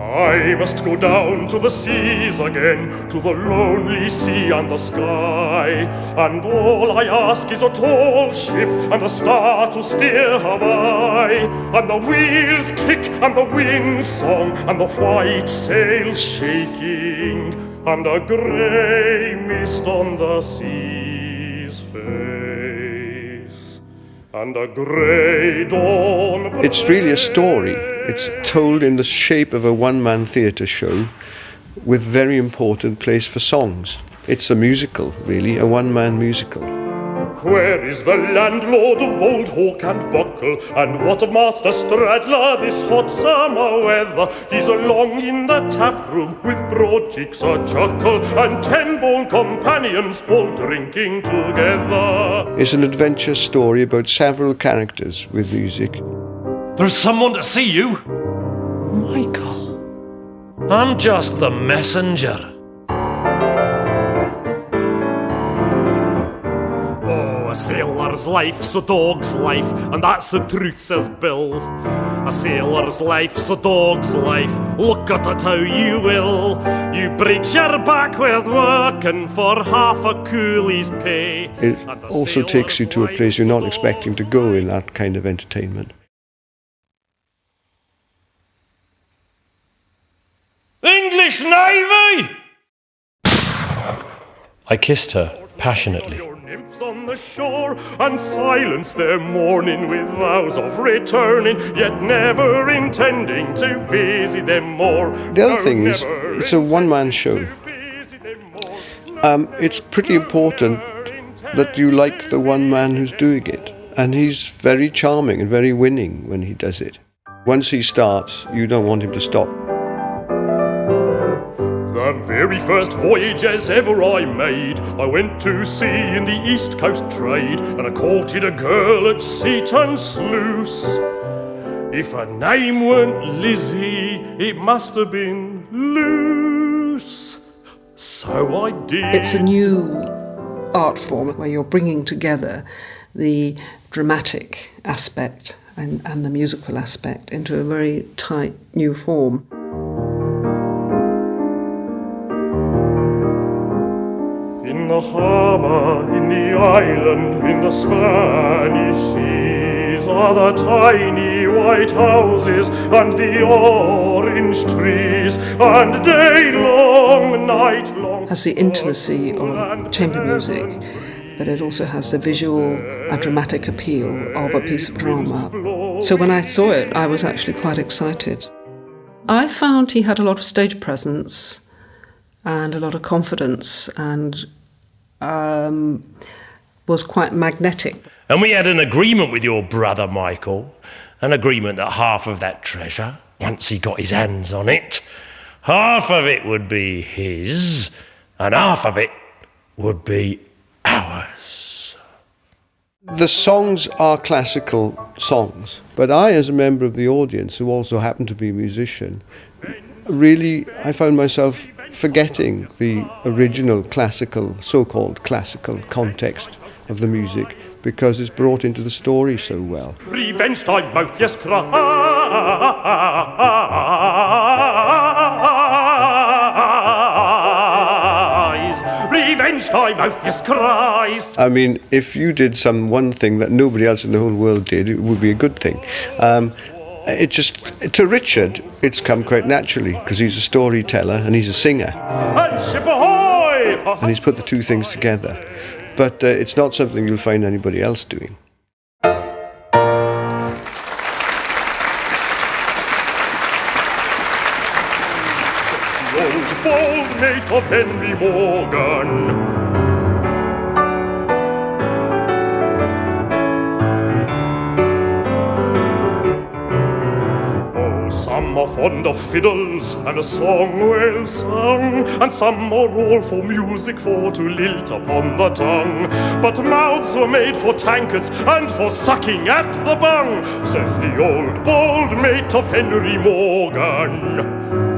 I must go down to the seas again, to the lonely sea and the sky, and all I ask is a tall ship and a star to steer her by, and the wheels kick and the wind song and the white sails shaking, and a grey mist on the sea's face, and a grey dawn. It's really a story. It's told in the shape of a one-man theatre show with very important place for songs. It's a musical, really, a one-man musical. Where is the landlord of Old Hawk and Buckle? And what of Master Stradler this hot summer weather? He's along in the tap room with broad cheeks a chuckle, and 10 bold companions all drinking together. It's an adventure story about several characters with music. There's someone to see you. Michael, I'm just the messenger. A sailor's life's a dog's life, and that's the truth, says Bill. A sailor's life's a dog's life, look at it how you will. You break your back with working for half a coolie's pay. It also takes you to a place you're not expecting to go in that kind of entertainment. English Navy! I kissed her passionately. Nymphs on the shore, and silence their mourning with vows of returning, yet never intending to visit them more. The other thing is, it's a one-man show. It's pretty important that you like the one man who's doing it, and he's very charming and very winning when he does it. Once he starts, you don't want him to stop. The very first voyage as ever I made, I went to sea in the East Coast trade, and I courted a girl at Seaton Sluice. If her name weren't Lizzie, it must have been Luce. So I did. It's a new art form where you're bringing together the dramatic aspect and the musical aspect into a very tight new form. In the harbour, in the island, in the Spanish seas, are the tiny white houses and the orange trees, and day long, night long. It has the intimacy of chamber music, but it also has the visual and dramatic appeal of a piece of drama. So when I saw it, I was actually quite excited. I found he had a lot of stage presence and a lot of confidence, and was quite magnetic. And we had an agreement with your brother, Michael, an agreement that half of that treasure, once he got his hands on it, half of it would be his, and half of it would be ours. The songs are classical songs, but I, as a member of the audience, who also happen to be a musician, really, I found myself forgetting the original classical, so-called classical context of the music, because it's brought into the story so well. Revenge thy mouth, yes, cries. Revenge thy mouth, yes, cries. I mean, if you did one thing that nobody else in the whole world did, it would be a good thing. To Richard, it's come quite naturally, because he's a storyteller and he's a singer. And ship ahoy! And he's put the two things together. But it's not something you'll find anybody else doing. The old bold mate of Henry Morgan. Some are fond of fiddles and a song well sung, and some are all for music for to lilt upon the tongue. But mouths were made for tankards and for sucking at the bung, says the old bold mate of Henry Morgan.